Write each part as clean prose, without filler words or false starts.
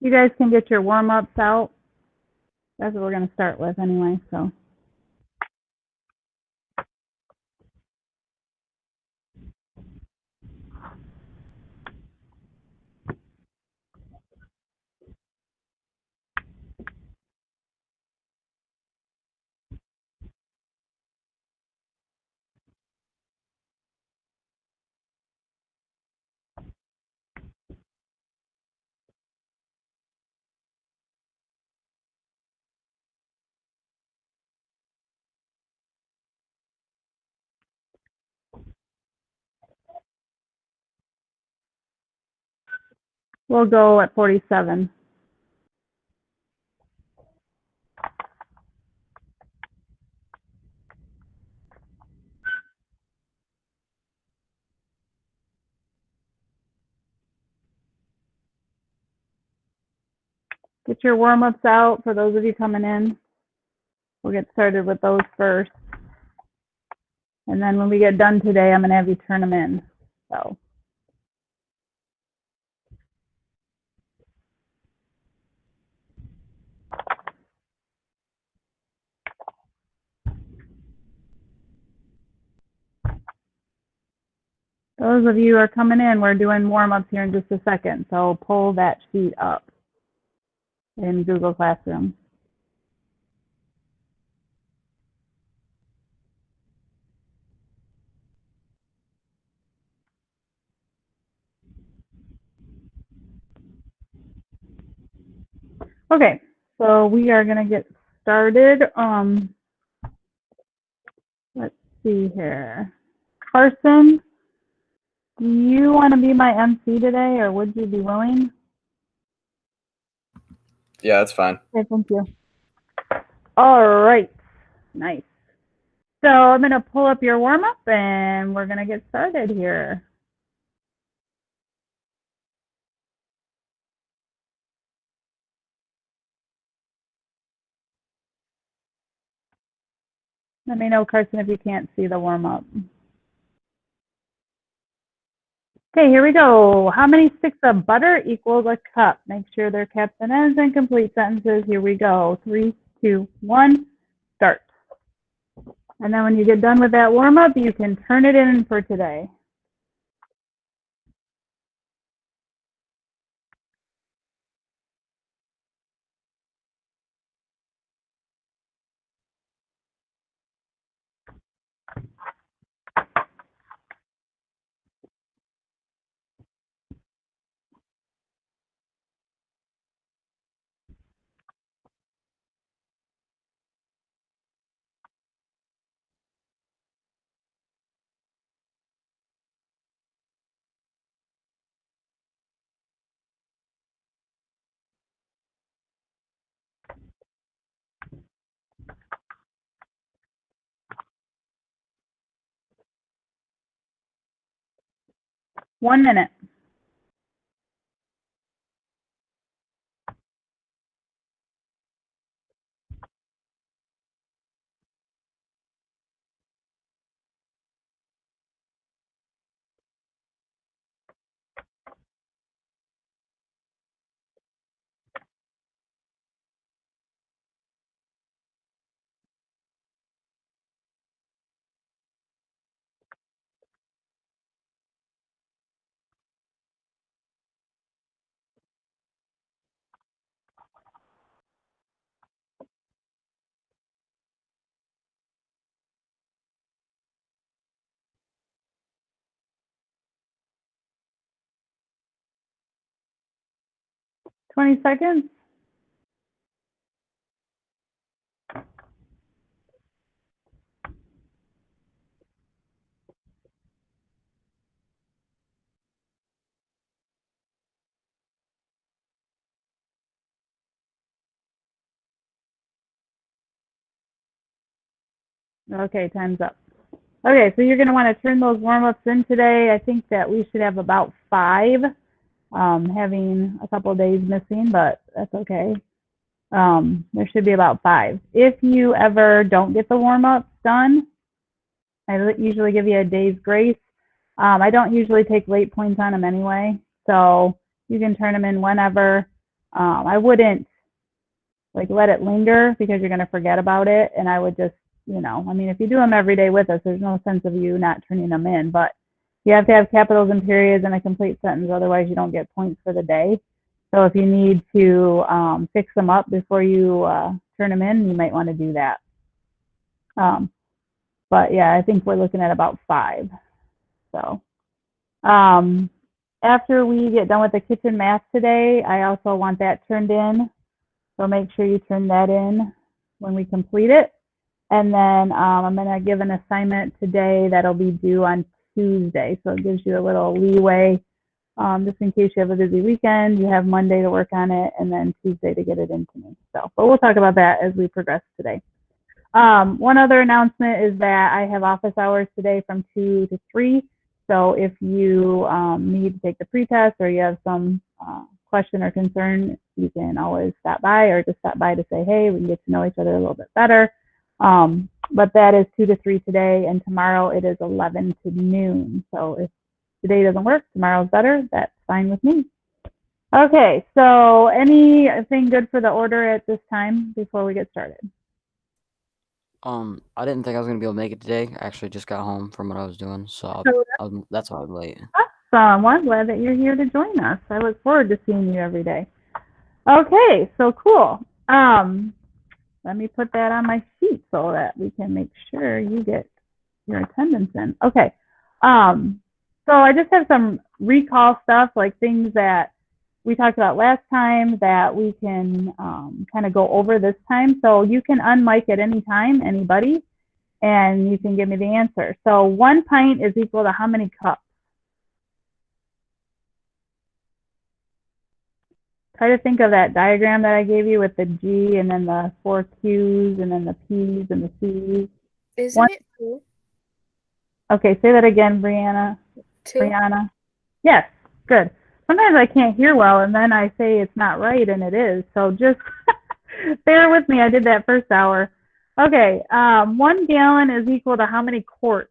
You guys can get your warm-ups out. That's what we're going to start with anyway, so. We'll go at 47. Get your warm-ups out for those of you coming in. We'll get started with those first. And then when we get done today, I'm going to have you turn them in. So. Those of you who are coming in, we're doing warm-ups here in just a second. So pull that sheet up in Google Classroom. Okay, so we are going to get started. Let's see here. Carson, do you want to be my MC today, or would you be willing? Yeah, that's fine. Okay, thank you. All right, nice. So I'm going to pull up your warm-up, and we're going to get started here. Let me know, Carson, if you can't see the warm-up. Okay, here we go. How many sticks of butter equals a cup? Make sure they're caps and ends and complete sentences. Here we go. 3, 2, 1, start. And then when you get done with that warm-up, you can turn it in for today. One minute. $20 seconds. Okay, time's up. Okay, so you're going to want to turn those warm-ups in today. I think that we should have about 5, having a couple of days missing, but that's okay. There should be about 5. If you ever don't get the warm-ups done, I usually give you a day's grace. I don't usually take late points on them anyway, so you can turn them in whenever. I wouldn't like let it linger because you're going to forget about it. And I would just, I mean, if you do them every day with us, there's no sense of you not turning them in. But you have to have capitals and periods and a complete sentence. Otherwise, you don't get points for the day. So if you need to fix them up before you turn them in, you might want to do that. But yeah, I think we're looking at about 5. So after we get done with the kitchen math today, I also want that turned in. So make sure you turn that in when we complete it. And then I'm going to give an assignment today that'll be due on Tuesday. So it gives you a little leeway just in case you have a busy weekend. You have Monday to work on it and then Tuesday to get it into me. So, but we'll talk about that as we progress today. One other announcement is that I have office hours today from 2 to 3. So if you need to take the pretest or you have some question or concern, you can always stop by or just stop by to say, hey, we can get to know each other a little bit better. But that is 2 to 3 today, and tomorrow it is 11 to noon. So if today doesn't work, tomorrow's better, that's fine with me. Okay, so anything good for the order at this time before we get started? I didn't think I was gonna be able to make it today. I actually just got home from what I was doing, so that's why I'm late. Awesome. Well, I'm glad that you're here to join us. I look forward to seeing you every day. Okay, so cool. Let me put that on my sheet so that we can make sure you get your attendance in. Okay. So I just have some recall stuff, like things that we talked about last time that we can kind of go over this time. So you can unmic at any time, anybody, and you can give me the answer. So 1 pint is equal to how many cups? Try to think of that diagram that I gave you with the G and then the 4 Q's and then the P's and the C's. Isn't it 2? Okay, say that again, Brianna. 2. Brianna. Yes, good. Sometimes I can't hear well, and then I say it's not right, and it is. So just bear with me. I did that first hour. Okay, 1 gallon is equal to how many quarts?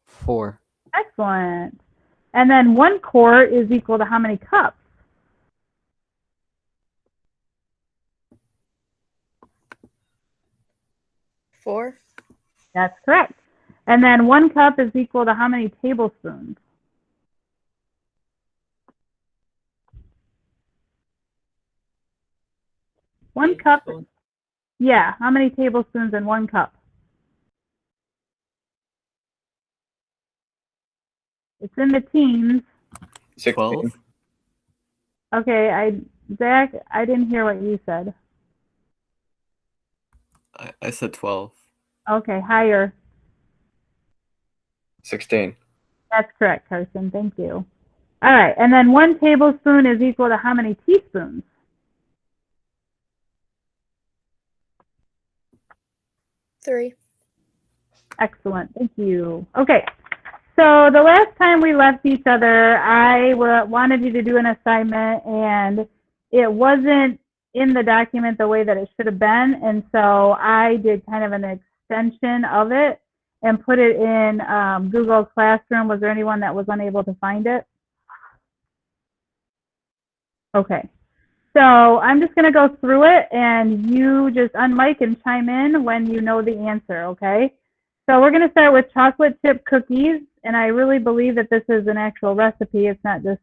4. Excellent. And then 1 quart is equal to how many cups? 4. That's correct. And then 1 cup is equal to how many tablespoons? 1 cup. Yeah, how many tablespoons in 1 cup? It's in the teens. 16. Okay, Zach, I didn't hear what you said. I said 12. Okay, higher. 16. That's correct, Carson. Thank you. All right, and then 1 tablespoon is equal to how many teaspoons? 3. Excellent. Thank you. Okay. So the last time we left each other, I wanted you to do an assignment, and it wasn't in the document the way that it should have been. And so I did kind of an extension of it and put it in Google Classroom. Was there anyone that was unable to find it? Okay. So I'm just going to go through it, and you just unmic and chime in when you know the answer, okay? So we're going to start with chocolate chip cookies, and I really believe that this is an actual recipe. It's not just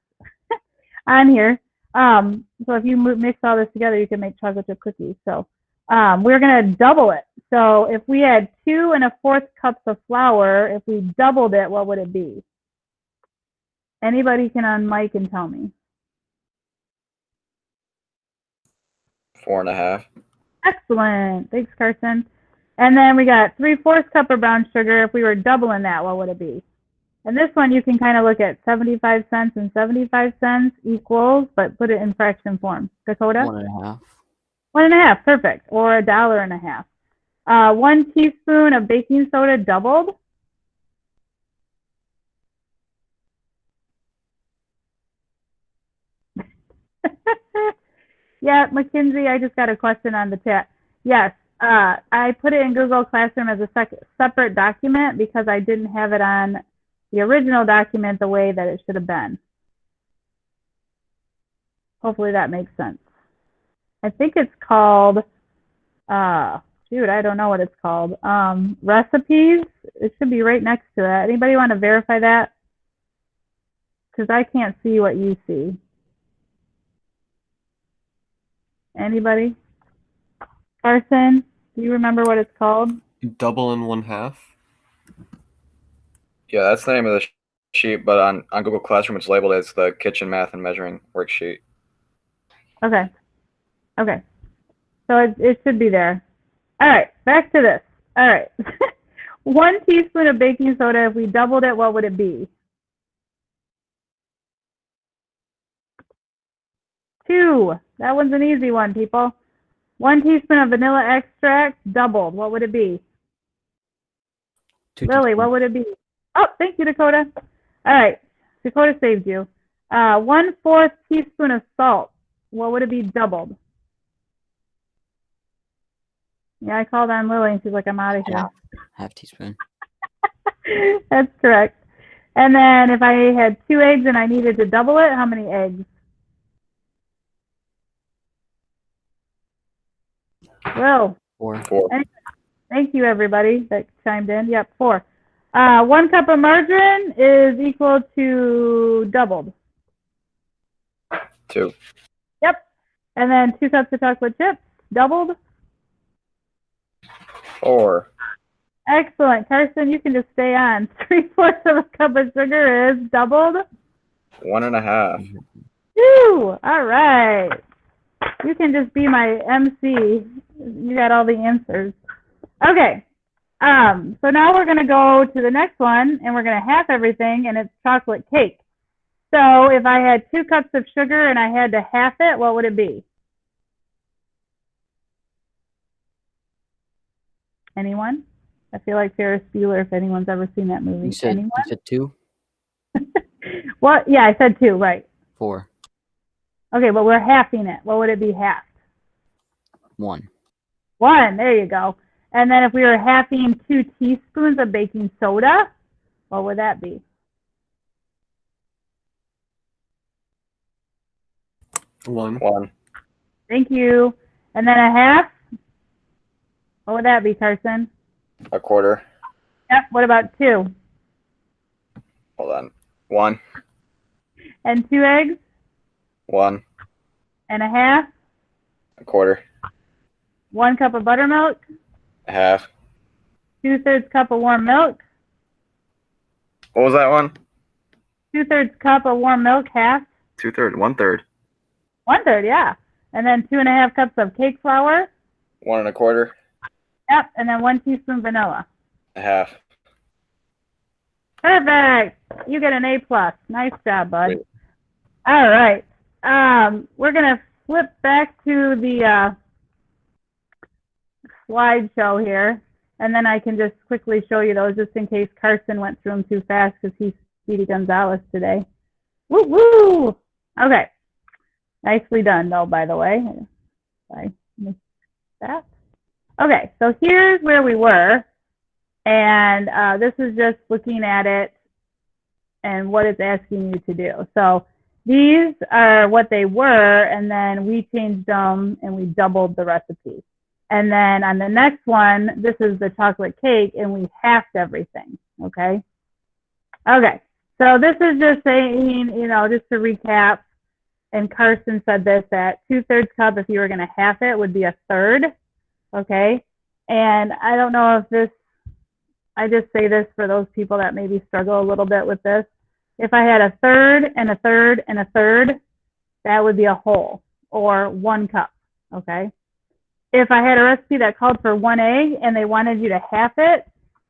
on here. So if you mix all this together, you can make chocolate chip cookies. So we're going to double it. So if we had 2 1/4 cups of flour, if we doubled it, what would it be? Anybody can unmic and tell me. 4.5. Excellent. Thanks, Carson. And then we got 3/4 cup of brown sugar. If we were doubling that, what would it be? And this one you can kind of look at 75 cents and 75 cents equals, but put it in fraction form. Dakota? 1.5. 1.5, perfect. Or $1.50. 1 teaspoon of baking soda doubled. Yeah, Mackenzie, I just got a question on the chat. Yes, I put it in Google Classroom as a separate document because I didn't have it on the original document the way that it should have been. Hopefully that makes sense. I think it's called, shoot, I don't know what it's called. Recipes. It should be right next to that. Anybody want to verify that? Because I can't see what you see. Anybody? Carson, do you remember what it's called? Double and 1/2. Yeah, that's the name of the sheet, but on Google Classroom it's labeled as the kitchen math and measuring worksheet. Okay. Okay. So it should be there. All right, back to this. All right. 1 teaspoon of baking soda, if we doubled it, what would it be? 2. That one's an easy one, people. 1 teaspoon of vanilla extract, doubled. What would it be? 2 Lily, what teaspoons. would it be? Oh, thank you, Dakota. All right. Dakota saved you. 1/4 teaspoon of salt. What would it be doubled? Yeah, I called on Lily and she's like, I'm out of here. Half teaspoon. That's correct. And then if I had 2 eggs and I needed to double it, how many eggs? Well, 4. 4. thank you everybody that chimed in. Yep, 4. 1 cup of margarine is equal to doubled. 2. Yep. And then 2 cups of chocolate chips, doubled. 4. Excellent. Carson, you can just stay on. 3/4 of a cup of sugar is doubled. 1.5. Woo! All right. You can just be my MC. You got all the answers. Okay. So now we're going to go to the next one, and we're going to half everything, and it's chocolate cake. So if I had 2 cups of sugar and I had to half it, what would it be? Anyone? I feel like Ferris Bueller, if anyone's ever seen that movie. You said 2? What? Yeah, I said 2, right. 4. Okay, but we're halving it. What would it be halved? 1. 1, there you go. And then if we were halving 2 teaspoons of baking soda, what would that be? 1. 1. Thank you. And then a half? What would that be, Carson? 1/4. Yep, what about 2? Hold on. 1. And 2 eggs? 1. And a half? 1/4. 1 cup of buttermilk? Half. 2/3 cup of warm milk? What was that one? 2/3 cup of warm milk, half? 2/3. 1/3. 1/3, yeah. And then 2.5 cups of cake flour? 1 1/4. Yep, and then 1 teaspoon vanilla. Half. Perfect. You get an A+. Nice job, bud. Great. All right. We're going to flip back to the slideshow here, and then I can just quickly show you those just in case Carson went through them too fast because he's Speedy Gonzalez today. Woo woo! Okay. Nicely done, though, by the way. I missed that. Okay, so here's where we were, and this is just looking at it and what it's asking you to do. So these are what they were, and then we changed them and we doubled the recipe. And then on the next one, this is the chocolate cake, and we halved everything, okay? Okay, so this is just saying, you know, just to recap, and Carson said this, that 2/3 cup, if you were gonna half it, would be 1/3, okay? And I don't know if this, I just say this for those people that maybe struggle a little bit with this. If I had 1/3 and 1/3 and 1/3, that would be a whole, or 1 cup, okay? If I had a recipe that called for 1 egg and they wanted you to half it,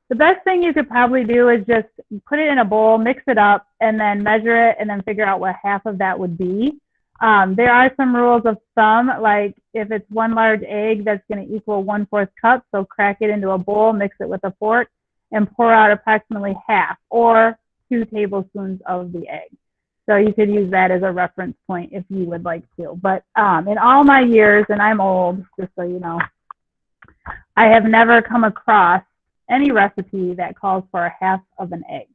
the best thing you could probably do is just put it in a bowl, mix it up, and then measure it, and then figure out what half of that would be. There are some rules of thumb, like if it's 1 large egg, that's going to equal 1/4 cup. So crack it into a bowl, mix it with a fork, and pour out approximately half, or 2 tablespoons of the egg. So you could use that as a reference point if you would like to. But in all my years, and I'm old, just so you know, I have never come across any recipe that calls for 1/2 of an egg.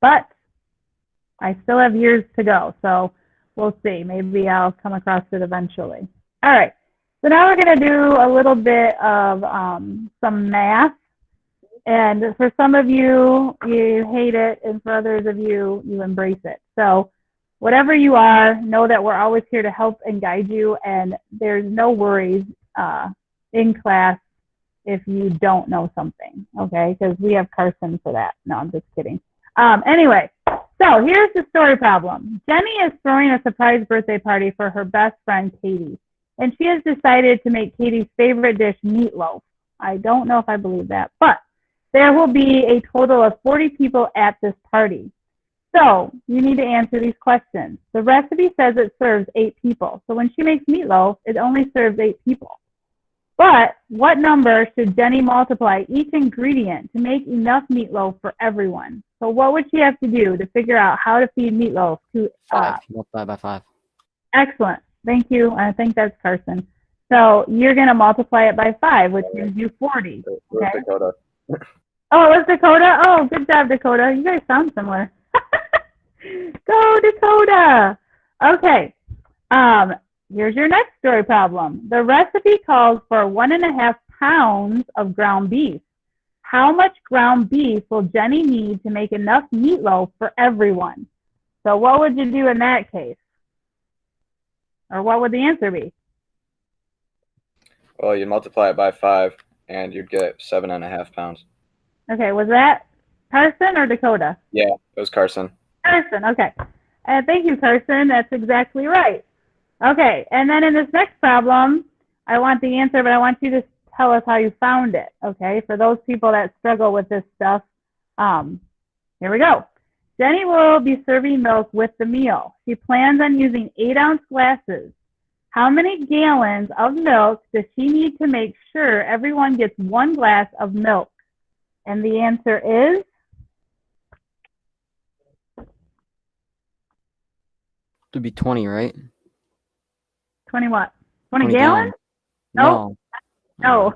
But I still have years to go. So We'll see. Maybe I'll come across it eventually. All right. So now we're going to do a little bit of some math. And for some of you, you hate it. And for others of you, you embrace it. So whatever you are, know that we're always here to help and guide you. And there's no worries in class if you don't know something, okay? Because we have Carson for that. No, I'm just kidding. Anyway, so here's the story problem. Jenny is throwing a surprise birthday party for her best friend, Katie. And she has decided to make Katie's favorite dish meatloaf. I don't know if I believe that, but there will be a total of 40 people at this party. So you need to answer these questions. The recipe says it serves 8 people. So when she makes meatloaf, it only serves 8 people. But what number should Jenny multiply each ingredient to make enough meatloaf for everyone? So what would she have to do to figure out how to feed meatloaf to 5. Multiply by 5. Excellent. Thank you. I think that's Carson. So you're going to multiply it by 5, which gives you 40. Okay? Dakota. Oh, it was Dakota? Oh, good job, Dakota. You guys sound similar. Go, Dakota. Okay. Here's your next story problem. The recipe calls for 1.5 pounds of ground beef. How much ground beef will Jenny need to make enough meatloaf for everyone? So what would you do in that case? Or what would the answer be? Well, you multiply it by 5, and you'd get 7.5 pounds. Okay, was that Carson or Dakota? Yeah, it was Carson. Carson, okay. Thank you, Carson. That's exactly right. Okay, and then in this next problem, I want the answer, but I want you to tell us how you found it, okay? For those people that struggle with this stuff, here we go. Jenny will be serving milk with the meal. She plans on using 8-ounce glasses. How many gallons of milk does she need to make sure everyone gets 1 glass of milk? And the answer is? It would be 20, right? 20 what? 20 gallons? No. No.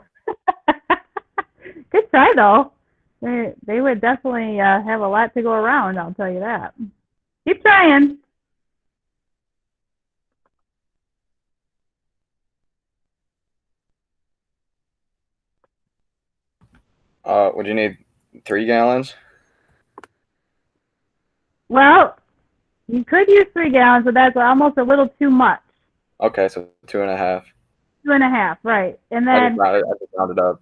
Good try, though. They would definitely have a lot to go around, I'll tell you that. Keep trying. Would you need 3 gallons? Well, you could use 3 gallons, but that's almost a little too much. Okay, so 2.5. 2.5, right. And I then, just rounded up.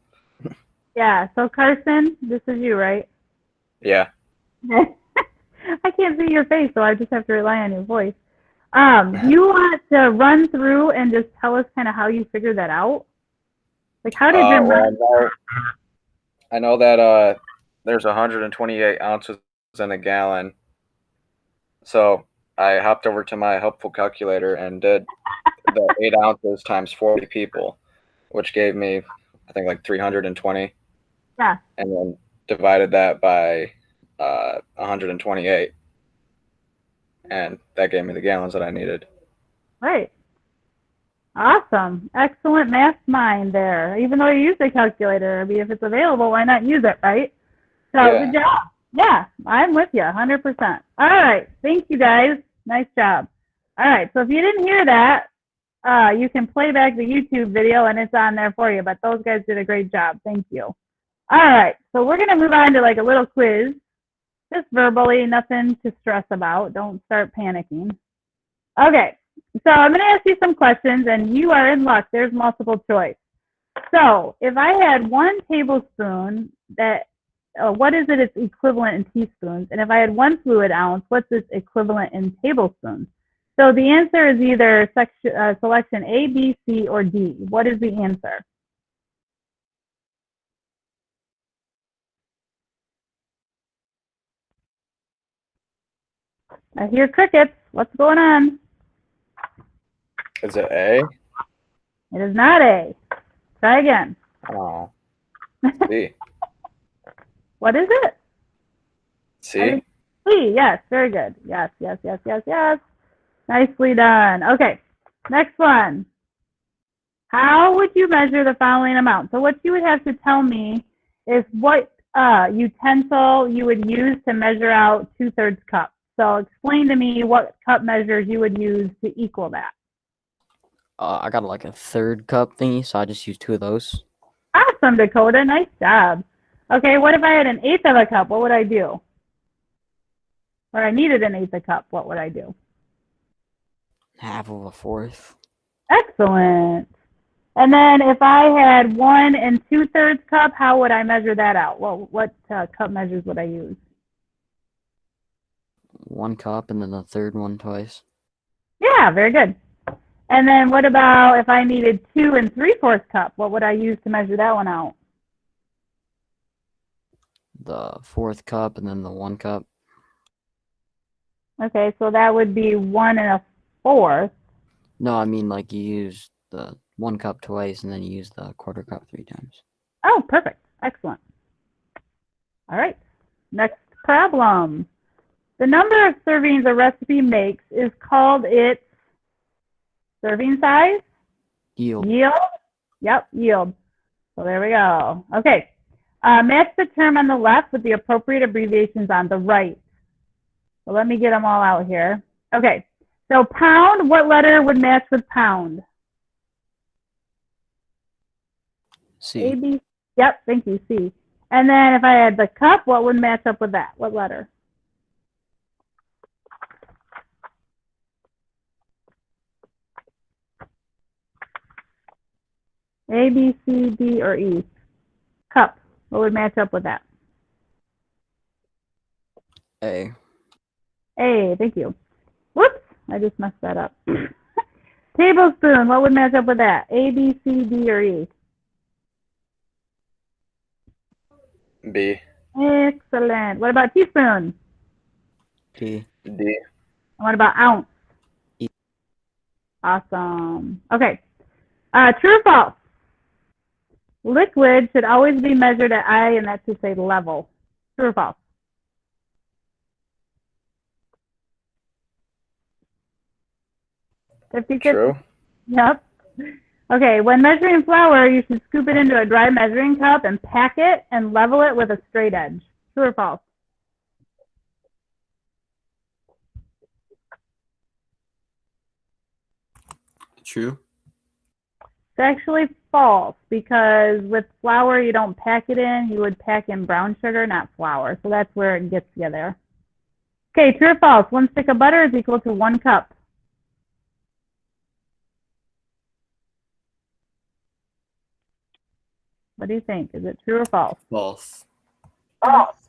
yeah, so Carson, this is you, right? Yeah. I can't see your face, so I just have to rely on your voice. You want to run through and just tell us kind of how you figured that out? Like, how did your well, I know that there's 128 ounces in a gallon. So I hopped over to my helpful calculator and did the 8 ounces times 40 people, which gave me, I think, like 320. Yeah. And then divided that by 128. And that gave me the gallons that I needed. Right. Awesome. Excellent math mind there. Even though you use a calculator, I mean, if it's available, why not use it, right? So Yeah. Good job. Yeah, I'm with you 100%. All right. Thank you, guys. Nice job. All right. So if you didn't hear that, you can play back the YouTube video and it's on there for you. But those guys did a great job. Thank you. All right. So we're going to move on to like a little quiz. Just verbally, nothing to stress about. Don't start panicking. Okay. So I'm going to ask you some questions, and you are in luck. There's multiple choice. So if I had 1 tablespoon, that what is its equivalent in teaspoons? And if I had 1 fluid ounce, what's its equivalent in tablespoons? So the answer is either selection A, B, C, or D. What is the answer? I hear crickets. What's going on? Is it A? It is not A. Try again. Oh. C. What is it? C? C. Yes, very good. Yes, yes, yes, yes, yes. Nicely done. Okay, next one. How would you measure the following amount? So what you would have to tell me is what utensil you would use to measure out 2/3 cup. So explain to me what cup measures you would use to equal that. I got like a third cup thingy, so I just used 2 of those. Awesome, Dakota. Nice job. Okay, what if I had an eighth of a cup? What would I do? Or I needed an eighth of a cup. What would I do? Half of a fourth. Excellent. And then if I had 1 2/3 cup, how would I measure that out? Well, what cup measures would I use? 1 cup and then the third one twice. Yeah, very good. And then what about if I needed 2 3/4 cup? What would I use to measure that one out? The fourth cup and then the 1 cup. Okay, so that would be 1 1/4. No, I mean like you use the 1 cup twice and then you use the quarter cup 3 times. Oh, perfect. Excellent. All right. Next problem. The number of servings a recipe makes is called its serving size? Yield. Yield? Yep, yield. So there we go. Okay. Match the term on the left with the appropriate abbreviations on the right. So let me get them all out here. Okay. So pound, what letter would match with pound? C. A, B. Yep, thank you, C. And then if I had the cup, what would match up with that? What letter? A, B, C, D, or E? Cup. What would match up with that? A. A, thank you. Whoops, I just messed that up. Tablespoon, what would match up with that? A, B, C, D, or E? B. Excellent. What about teaspoon? T. D. And what about ounce? E. Awesome. Okay. True or false? Liquid should always be measured at I, and that's to say level. True or false? True. Yep. Okay, when measuring flour, you should scoop it into a dry measuring cup and pack it and level it with a straight edge. True or false? True. It's actually false because with flour, you don't pack it in. You would pack in brown sugar, not flour. So that's where it gets you there. Okay, true or false? 1 stick of butter is equal to 1 cup. What do you think? Is it true or false? False. False.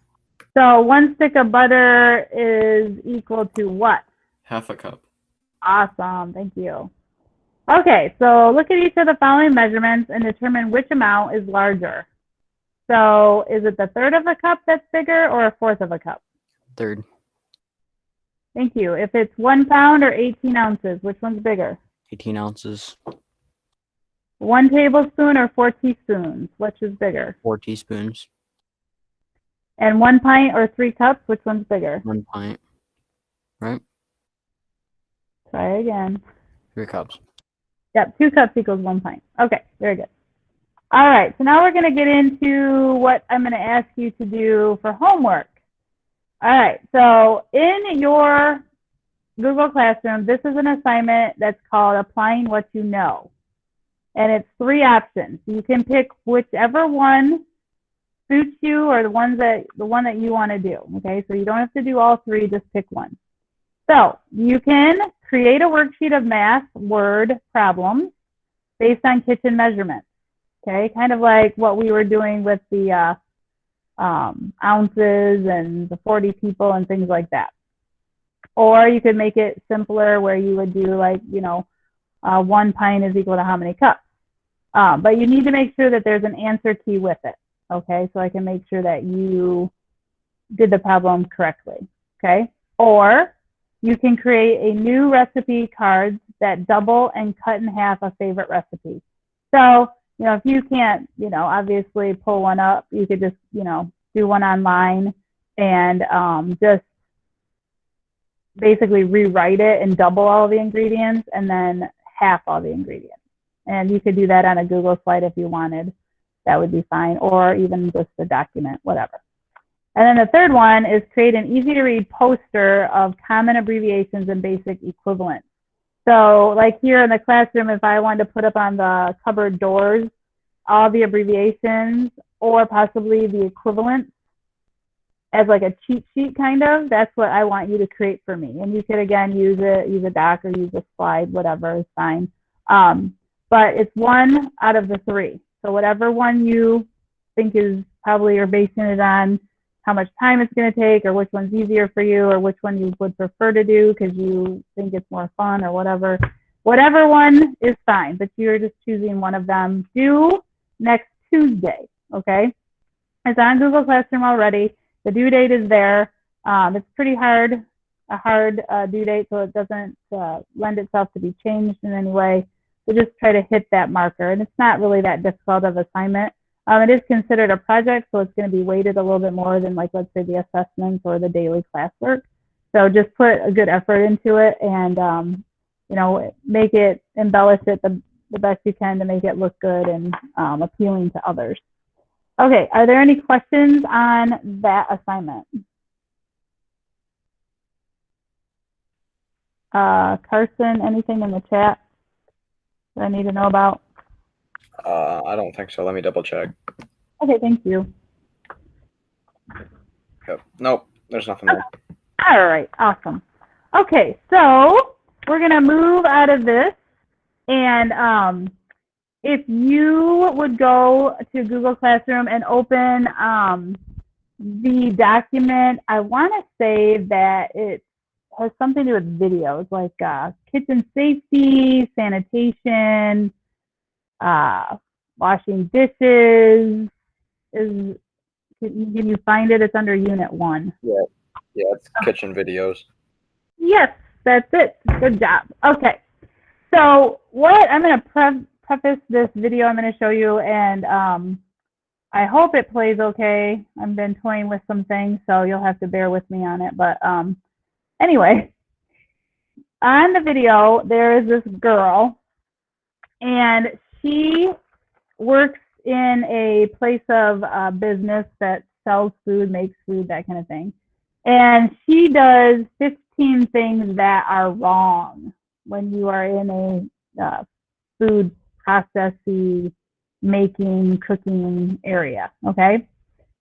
So 1 stick of butter is equal to what? Half a cup. Awesome. Thank you. Okay, so look at each of the following measurements and determine which amount is larger. So is it the third of a cup that's bigger or a fourth of a cup? Third. Thank you. If it's 1 pound or 18 ounces, which one's bigger? 18 ounces. 1 tablespoon or 4 teaspoons, which is bigger? 4 teaspoons. And 1 pint or 3 cups, which one's bigger? 1 pint. Right? Try again. 3 cups. Yep, 2 cups equals 1 pint. Okay, very good. All right, so now we're going to get into what I'm going to ask you to do for homework. All right, so in your Google Classroom, this is an assignment that's called Applying What You Know. And it's 3 options. You can pick whichever one suits you or the one that you want to do. Okay, so you don't have to do all 3, just pick one. So you can create a worksheet of math word problems based on kitchen measurements. Okay, kind of like what we were doing with the ounces and the 40 people and things like that. Or you could make it simpler where you would do like, 1 pint is equal to how many cups. But you need to make sure that there's an answer key with it. Okay, so I can make sure that you did the problem correctly. Okay, or you can create a new recipe cards that double and cut in half a favorite recipe. So, if you can't, obviously pull one up, you could just, do one online and just basically rewrite it and double all the ingredients and then half all the ingredients. And you could do that on a Google slide if you wanted. That would be fine, or even just a document, whatever. And then the third one is create an easy to read poster of common abbreviations and basic equivalents. So like here in the classroom, if I wanted to put up on the cupboard doors, all the abbreviations or possibly the equivalents as like a cheat sheet kind of, that's what I want you to create for me. And you could again use a doc or use a slide, whatever is fine. But it's one out of the three. So whatever one you think is probably you're basing it on how much time it's going to take or which one's easier for you or which one you would prefer to do because you think it's more fun or whatever. Whatever one is fine, but you're just choosing one of them. Due next Tuesday, okay? It's on Google Classroom already. The due date is there. It's pretty hard, a hard due date, so it doesn't lend itself to be changed in any way. So just try to hit that marker. And it's not really that difficult of assignment. It is considered a project, so it's going to be weighted a little bit more than, like, let's say, the assessments or the daily classwork. So just put a good effort into it and, you know, make it, embellish it the best you can to make it look good and appealing to others. Okay, are there any questions on that assignment? Carson, anything in the chat that I need to know about? I don't think so. Let me double check. Okay, thank you. Yep. Nope, there's nothing there. All right, awesome. Okay, so we're gonna move out of this, and if you would go to Google Classroom and open the document, I want to say that it has something to do with videos, like kitchen safety, sanitation, washing dishes. Can you find it? It's under Unit 1. Yeah, it's kitchen videos. Yes, that's it. Good job. Okay. So what I'm going to preface this video I'm going to show you, and I hope it plays okay. I've been toying with some things, so you'll have to bear with me on it. But anyway, on the video, there is this girl, and she works in a place of business that sells food, makes food, that kind of thing. And she does 15 things that are wrong when you are in a food processing, making, cooking area, okay?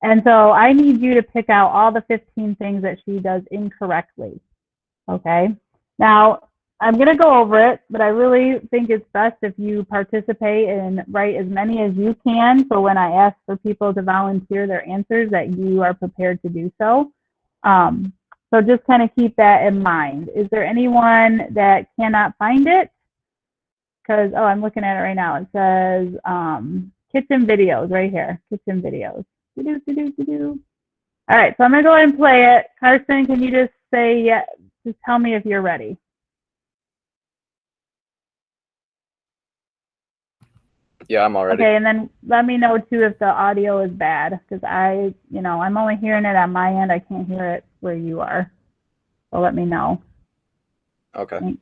And so I need you to pick out all the 15 things that she does incorrectly, okay? Now, I'm going to go over it, but I really think it's best if you participate and write as many as you can, so when I ask for people to volunteer their answers, that you are prepared to do so. So just kind of keep that in mind. Is there anyone that cannot find it? Because, oh, I'm looking at it right now. It says kitchen videos right here, kitchen videos. All right, so I'm going to go ahead and play it. Carson, can you just say, yeah, just tell me if you're ready. Yeah, I'm already. Okay, and then let me know too if the audio is bad, because I'm only hearing it on my end. I can't hear it where you are. So let me know. Okay. Thanks.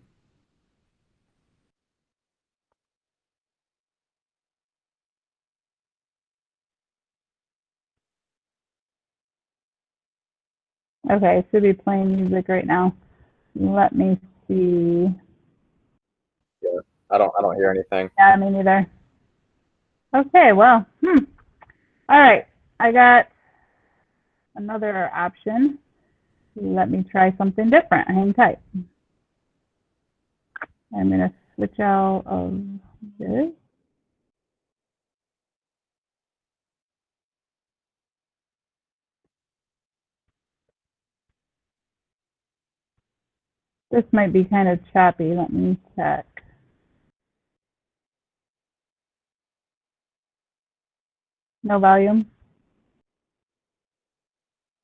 Okay, it should be playing music right now. Let me see. Yeah, I don't hear anything. Yeah, me neither. Okay, well, all right. I got another option. Let me try something different. Hang tight. I'm going to switch out of this. This might be kind of choppy. Let me check. No volume?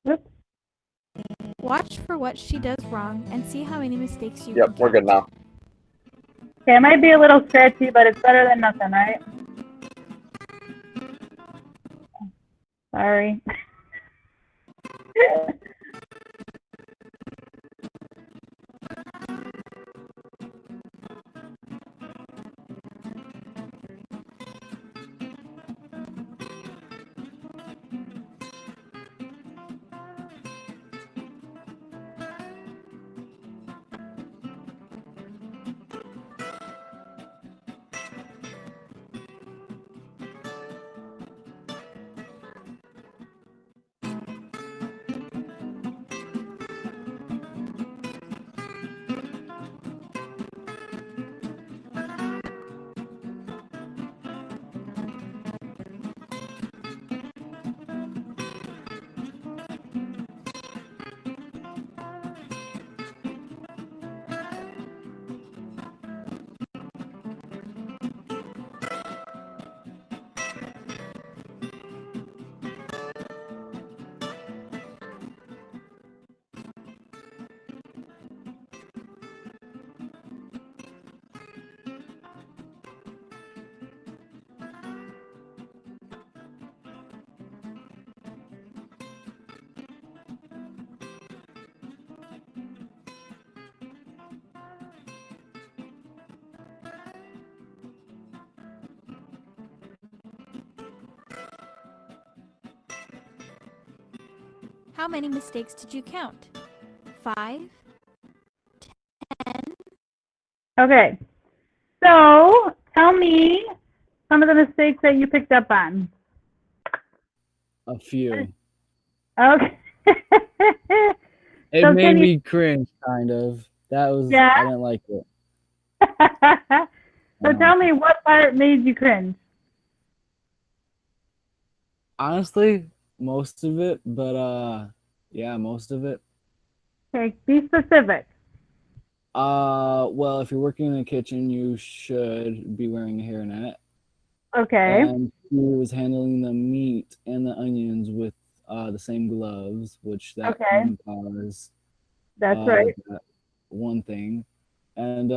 Oops. Watch for what she does wrong and see how many mistakes you Yep, we're good now. Okay, it might be a little scratchy, but it's better than nothing, right? Sorry. How many mistakes did you count? 5? 10? Okay. So tell me some of the mistakes that you picked up on. A few. Okay. It So made can you- me cringe, kind of. That was, Yeah? I didn't like it. So tell me what part made you cringe. Honestly, most of it, but yeah, most of it. Okay, be specific. Well, if you're working in the kitchen, you should be wearing a hairnet. Okay. And she was handling the meat and the onions with the same gloves, which that Okay. can cause That's right. that one thing. And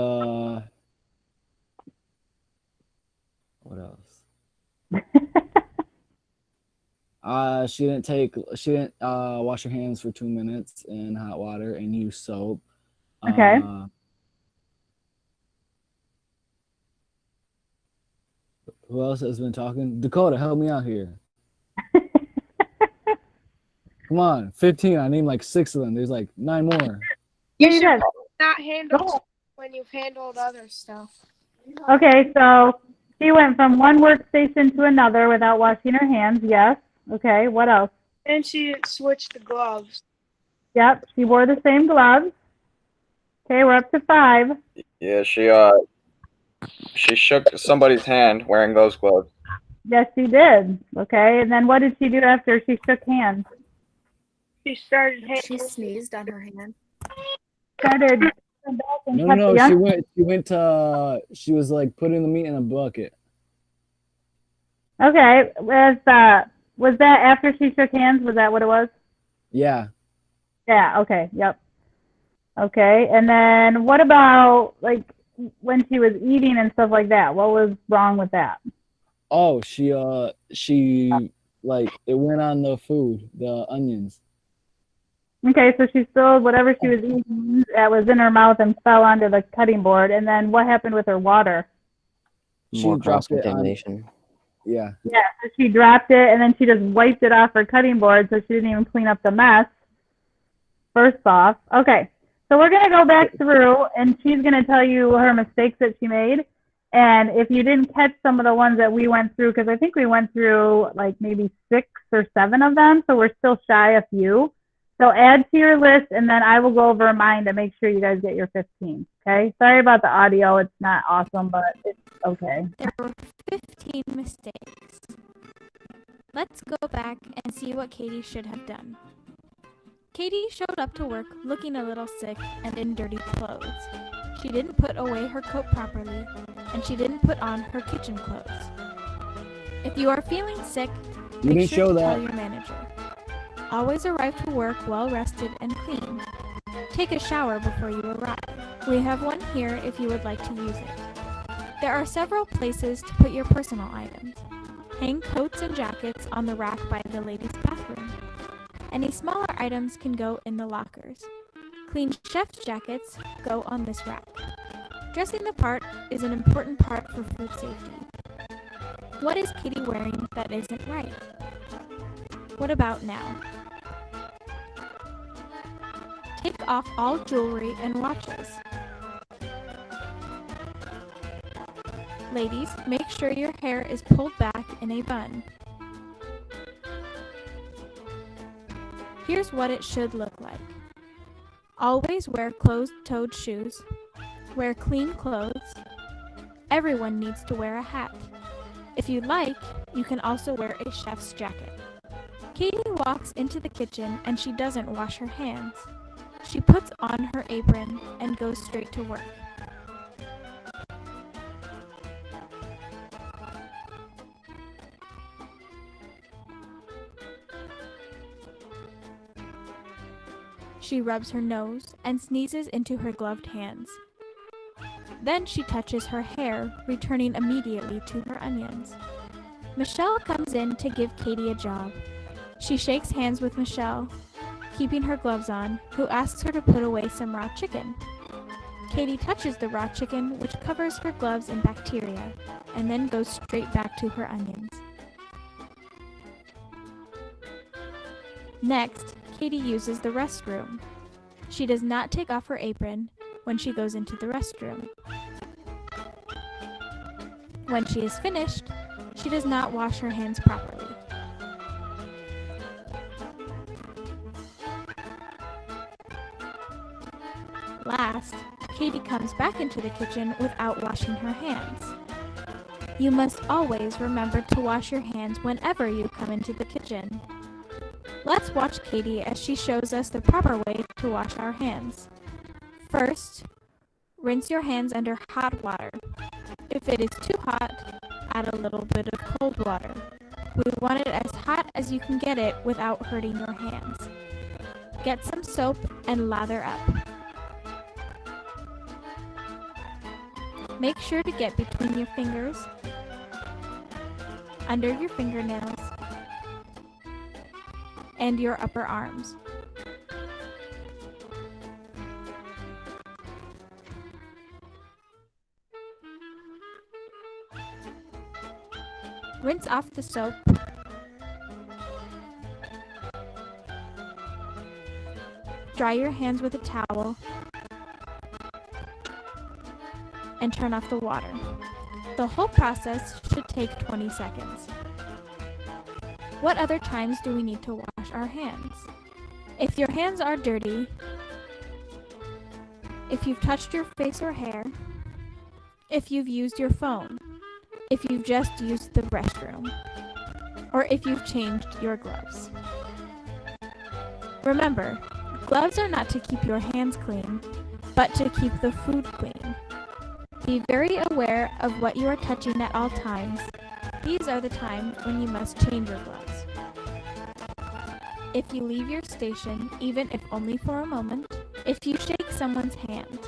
what else? She didn't wash her hands for 2 minutes in hot water and use soap. Okay. Who else has been talking? Dakota, help me out here. Come on, 15. I named like 6 of them. There's like 9 more. Yeah, You you should did. not handle Go. when you've handled other stuff. Okay, so she went from one workstation to another without washing her hands. Yes. Okay, what else? And she switched the gloves. Yep, she wore the same gloves. Okay, we're up to 5. Yeah, she shook somebody's hand wearing those gloves. Yes, she did. Okay, and then what did she do after she shook hands? She started She handling. sneezed on her hand. Started back and No, cut no, the she went to she was like putting the meat in a bucket. Okay, was that after she shook hands? Was that what it was? Yeah. Yeah, okay, yep. Okay, and then what about like when she was eating and stuff like that? What was wrong with that? Oh, she like it went on the food, the onions. Okay, so she spilled whatever she was eating that was in her mouth and fell onto the cutting board. And then what happened with her water? She More dropped it on- cross-contamination. Yeah. Yeah, so she dropped it and then she just wiped it off her cutting board, so she didn't even clean up the mess. First off, okay, so we're gonna go back through and she's gonna tell you her mistakes that she made. And if you didn't catch some of the ones that we went through, because I think we went through like maybe 6 or 7 of them, so we're still shy a few. So add to your list, and then I will go over mine to make sure you guys get your 15. Okay. Sorry about the audio; it's not awesome, but it's okay. There were 15 mistakes. Let's go back and see what Katie should have done. Katie showed up to work looking a little sick and in dirty clothes. She didn't put away her coat properly, and she didn't put on her kitchen clothes. If you are feeling sick, You make didn't sure show to that. tell your manager. Always arrive to work well rested and clean. Take a shower before you arrive. We have one here if you would like to use it. There are several places to put your personal items. Hang coats and jackets on the rack by the ladies' bathroom. Any smaller items can go in the lockers. Clean chef's jackets go on this rack. Dressing the part is an important part for food safety. What is Katie wearing that isn't right? What about now? Take off all jewelry and watches. Ladies, make sure your hair is pulled back in a bun. Here's what it should look like. Always wear closed-toed shoes. Wear clean clothes. Everyone needs to wear a hat. If you'd like, you can also wear a chef's jacket. Katie walks into the kitchen and she doesn't wash her hands. She puts on her apron and goes straight to work. She rubs her nose and sneezes into her gloved hands. Then she touches her hair, returning immediately to her onions. Michelle comes in to give Katie a job. She shakes hands with Michelle, keeping her gloves on, who asks her to put away some raw chicken. Katie touches the raw chicken, which covers her gloves in bacteria, and then goes straight back to her onions. Next, Katie uses the restroom. She does not take off her apron when she goes into the restroom. When she is finished, she does not wash her hands properly. Last, Katie comes back into the kitchen without washing her hands. You must always remember to wash your hands whenever you come into the kitchen. Let's watch Katie as she shows us the proper way to wash our hands. First, rinse your hands under hot water. If it is too hot, add a little bit of cold water. We want it as hot as you can get it without hurting your hands. Get some soap and lather up. Make sure to get between your fingers, under your fingernails, and your upper arms. Rinse off the soap. Dry your hands with a towel and turn off the water. The whole process should take 20 seconds. What other times do we need to wash our hands? If your hands are dirty, if you've touched your face or hair, if you've used your phone, if you've just used the restroom, or if you've changed your gloves. Remember, gloves are not to keep your hands clean, but to keep the food clean. Be very aware of what you are touching at all times. These are the times when you must change your gloves. If you leave your station, even if only for a moment, if you shake someone's hand,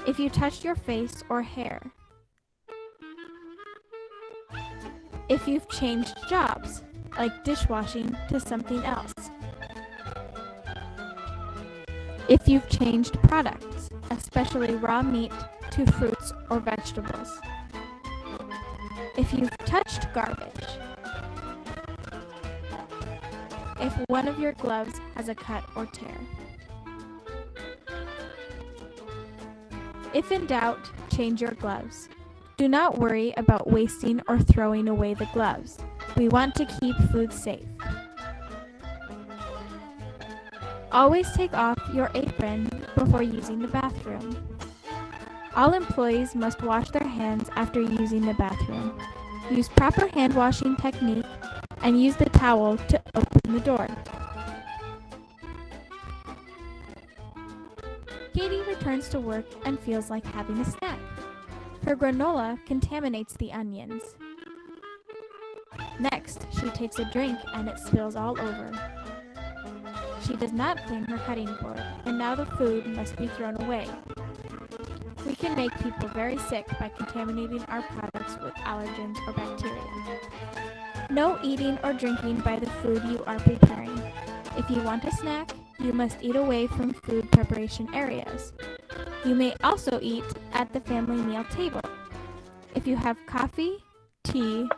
if you touch your face or hair, if you've changed jobs, like dishwashing, to something else, if you've changed products, especially raw meat, to fruits or vegetables, if you've touched garbage, if one of your gloves has a cut or tear. If in doubt, change your gloves. Do not worry about wasting or throwing away the gloves. We want to keep food safe. Always take off your apron before using the bathroom. All employees must wash their hands after using the bathroom. Use proper hand washing technique and use the towel to open the door. Katie returns to work and feels like having a snack. Her granola contaminates the onions. Next, she takes a drink and it spills all over. She does not clean her cutting board, and now the food must be thrown away. We can make people very sick by contaminating our products with allergens or bacteria. No eating or drinking by the food you are preparing. If you want a snack, you must eat away from food preparation areas. You may also eat at the family meal table. If you have coffee, tea,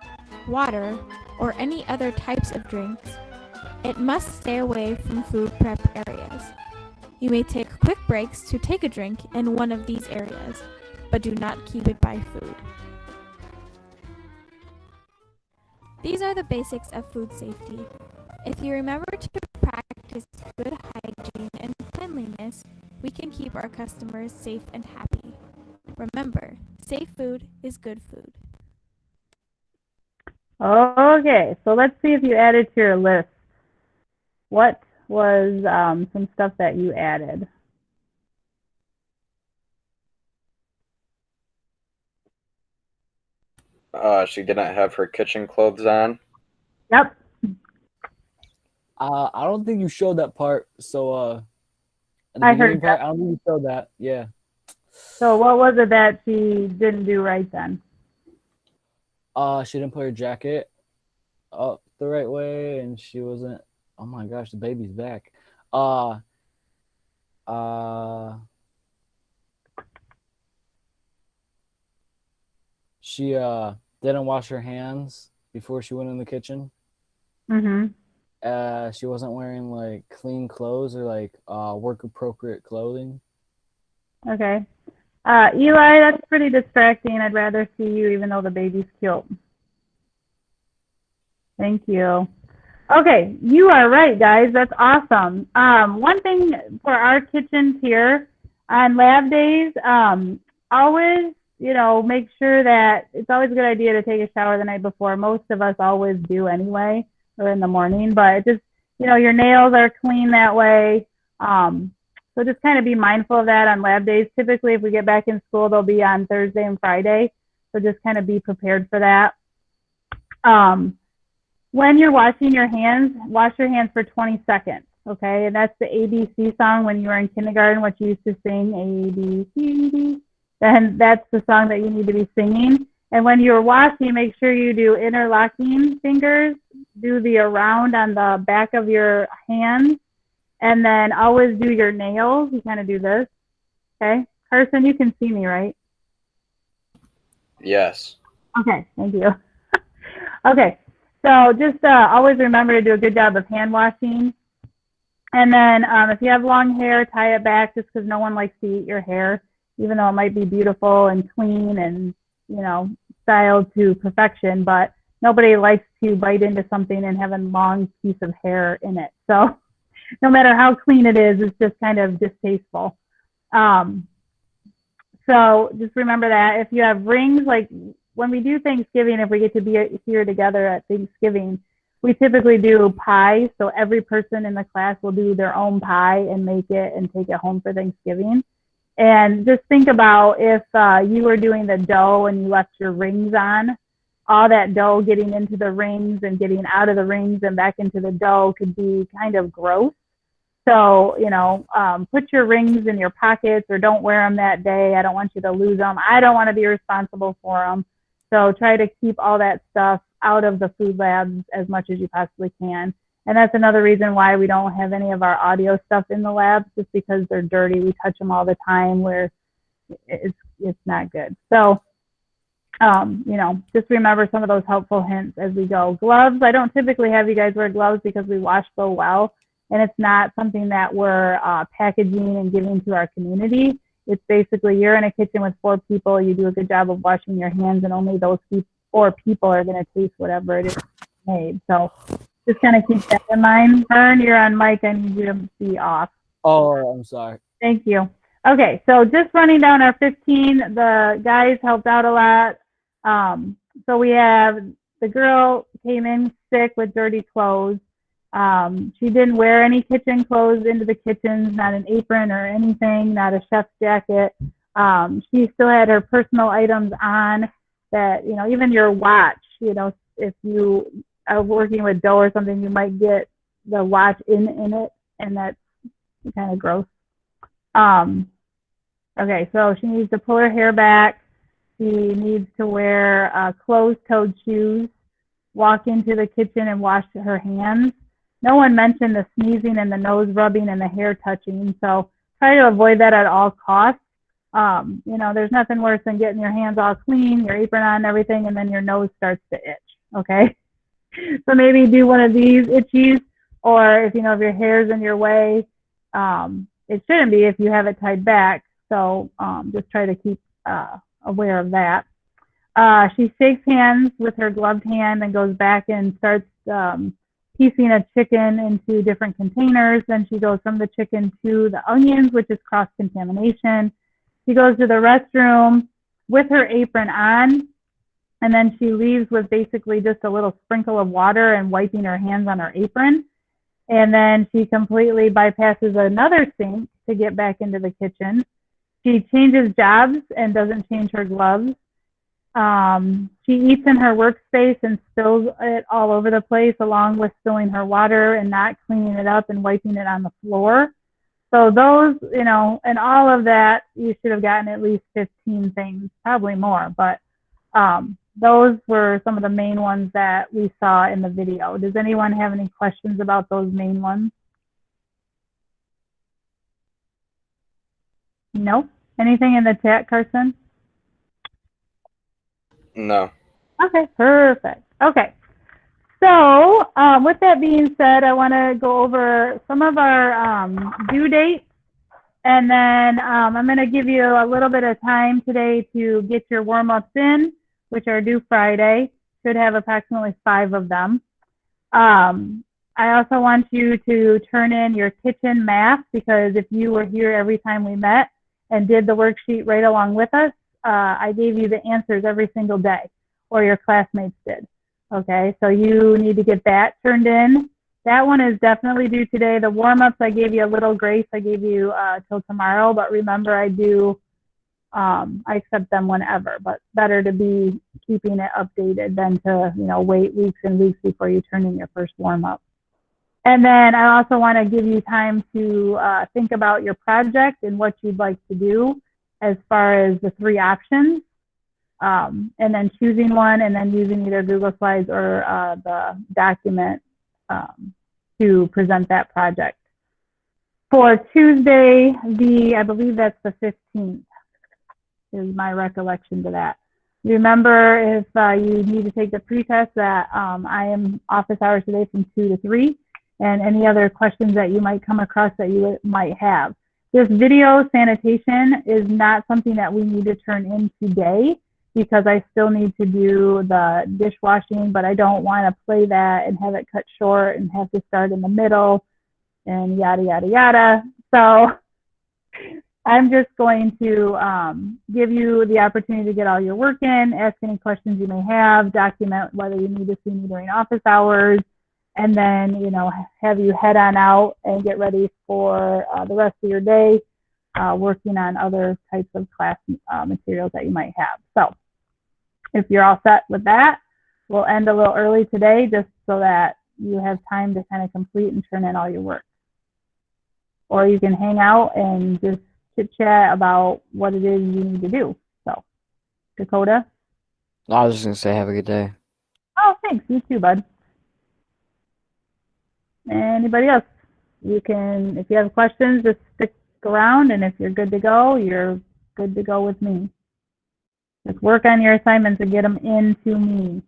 water, or any other types of drinks, it must stay away from food prep areas. You may take quick breaks to take a drink in one of these areas, but do not keep it by food. These are the basics of food safety. If you remember to practice good hygiene and cleanliness, we can keep our customers safe and happy. Remember, safe food is good food. Okay, so let's see if you added to your list. What was some stuff that you added? She didn't have her kitchen clothes on. Yep. I don't think you showed that part. So in the I beginning heard part, that. I don't think you showed that. Yeah. So what was it that she didn't do right then? She didn't put her jacket up the right way, and she wasn't. Oh my gosh, the baby's back. She didn't wash her hands before she went in the kitchen. Mm-hmm. she wasn't wearing like clean clothes or like work appropriate clothing. Okay. Eli, that's pretty distracting. I'd rather see you even though the baby's cute. Thank you. Okay, you are right, guys. That's awesome. One thing for our kitchens here on lab days, always, make sure that it's always a good idea to take a shower the night before. Most of us always do anyway, or in the morning, but just, your nails are clean that way. So just kind of be mindful of that on lab days. Typically, if we get back in school, they'll be on Thursday and Friday. So just kind of be prepared for that. When you're washing your hands, wash your hands for 20 seconds, okay? And that's the ABC song when you were in kindergarten, what you used to sing, A, B, C, D. Then that's the song that you need to be singing. And when you're washing, make sure you do interlocking fingers, do the around on the back of your hands, and then always do your nails. You kind of do this, okay? Carson, you can see me, right? Yes. Okay, thank you. Okay, so just always remember to do a good job of hand washing. And then if you have long hair, tie it back just because no one likes to eat your hair, even though it might be beautiful and clean and, styled to perfection, but nobody likes to bite into something and have a long piece of hair in it. So no matter how clean it is, it's just kind of distasteful. So just remember that. If you have rings, like when we do Thanksgiving, if we get to be here together at Thanksgiving, we typically do pie. So every person in the class will do their own pie and make it and take it home for Thanksgiving. And just think about if you were doing the dough and you left your rings on, all that dough getting into the rings and getting out of the rings and back into the dough could be kind of gross. So, put your rings in your pockets or don't wear them that day. I don't want you to lose them. I don't want to be responsible for them. So try to keep all that stuff out of the food labs as much as you possibly can. And that's another reason why we don't have any of our audio stuff in the labs, just because they're dirty. We touch them all the time where it's not good. So, just remember some of those helpful hints as we go. Gloves, I don't typically have you guys wear gloves because we wash so well. And it's not something that we're packaging and giving to our community. It's basically you're in a kitchen with 4 people. You do a good job of washing your hands, and only those 4 people are going to taste whatever it is made. So just kind of keep that in mind. Vern, you're on mic. I need you to be off. Oh, I'm sorry. Thank you. Okay, so just running down our 15, the guys helped out a lot. So we have the girl came in sick with dirty clothes. She didn't wear any kitchen clothes into the kitchen, not an apron or anything, not a chef's jacket. She still had her personal items on that, even your watch, if you are working with dough or something, you might get the watch in it, and that's kind of gross. Okay, so she needs to pull her hair back. She needs to wear closed-toed shoes, walk into the kitchen and wash her hands. No one mentioned the sneezing and the nose rubbing and the hair touching, so try to avoid that at all costs. There's nothing worse than getting your hands all clean, your apron on and everything, and then your nose starts to itch, okay? So maybe do one of these itchies, or if if your hair's in your way, it shouldn't be if you have it tied back, so just try to keep aware of that. She shakes hands with her gloved hand and goes back and starts piecing a chicken into different containers. Then she goes from the chicken to the onions, which is cross-contamination. She goes to the restroom with her apron on, and then she leaves with basically just a little sprinkle of water and wiping her hands on her apron. And then she completely bypasses another sink to get back into the kitchen. She changes jobs and doesn't change her gloves. She eats in her workspace and spills it all over the place, along with spilling her water and not cleaning it up and wiping it on the floor. So those, and all of that, you should have gotten at least 15 things, probably more, but those were some of the main ones that we saw in the video. Does anyone have any questions about those main ones? No? Anything in the chat, Carson? No. Okay, perfect. Okay. So, with that being said, I want to go over some of our due dates, and then I'm going to give you a little bit of time today to get your warm-ups in, which are due Friday. Should have approximately 5 of them. I also want you to turn in your kitchen math, because if you were here every time we met and did the worksheet right along with us, I gave you the answers every single day, or your classmates did. Okay, so you need to get that turned in. That one is definitely due today. The warm-ups, I gave you a little grace. I gave you till tomorrow, but remember, I accept them whenever, but better to be keeping it updated than to, wait weeks and weeks before you turn in your first warm-up. And then I also want to give you time to think about your project and what you'd like to do as far as the 3 options. And then choosing one, and then using either Google Slides or the document to present that project. For Tuesday, I believe that's the 15th, is my recollection to that. Remember, if you need to take the pretest, that I am office hours today from 2 to 3, and any other questions that you might come across that you might have. This video sanitation is not something that we need to turn in today, because I still need to do the dishwashing, but I don't want to play that and have it cut short and have to start in the middle and yada, yada, yada. So I'm just going to give you the opportunity to get all your work in, ask any questions you may have, document whether you need to see me during office hours, and then, have you head on out and get ready for the rest of your day, working on other types of class materials that you might have. So if you're all set with that, we'll end a little early today, just so that you have time to kind of complete and turn in all your work. Or you can hang out and just chit chat about what it is you need to do. So, Dakota? I was just going to say, have a good day. Oh, thanks. You too, bud. Anybody else? You can, if you have questions, just stick around, and if you're good to go, you're good to go with me. Just work on your assignments and get them into me.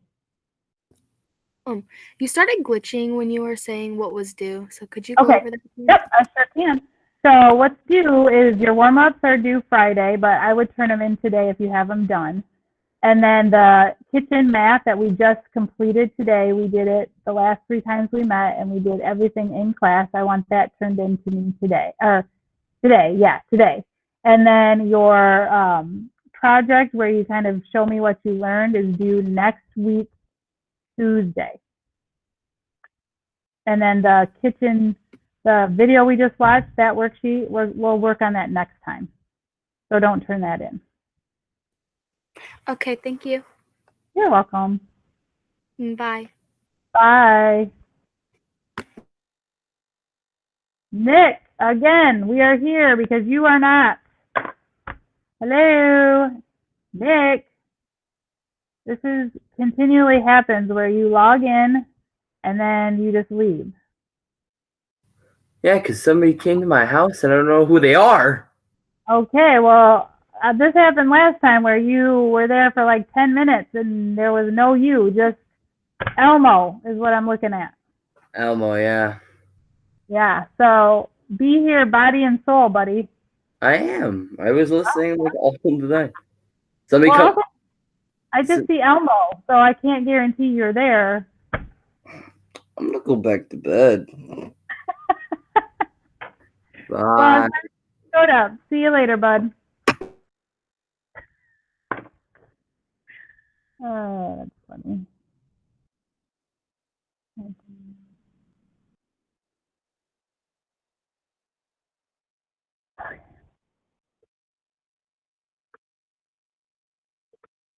You started glitching when you were saying what was due, so could you go Okay. over that again? Yep, I sure can. So what's due is your warm-ups are due Friday, but I would turn them in today if you have them done. And then the kitchen math that we just completed today, we did it the last 3 times we met, and we did everything in class. I want that turned in to me today. Today. And then your project, where you kind of show me what you learned, is due next week, Tuesday. And then the kitchen, the video we just watched, that worksheet, we'll work on that next time. So don't turn that in. Okay, thank you. You're welcome. Bye. Bye. Nick, again, we are here because you are not. Hello, Nick. This is continually happens where you log in and then you just leave. Yeah, because somebody came to my house and I don't know who they are. Okay, well, this happened last time where you were there for like 10 minutes and there was no you, just Elmo is what I'm looking at. Elmo, yeah. Yeah, so be here, body and soul, buddy. I am. I was listening like all the time. Somebody Well, come. I just see Elmo, so I can't guarantee you're there. I'm gonna go back to bed. Well, Bye. showed up. See you later, bud.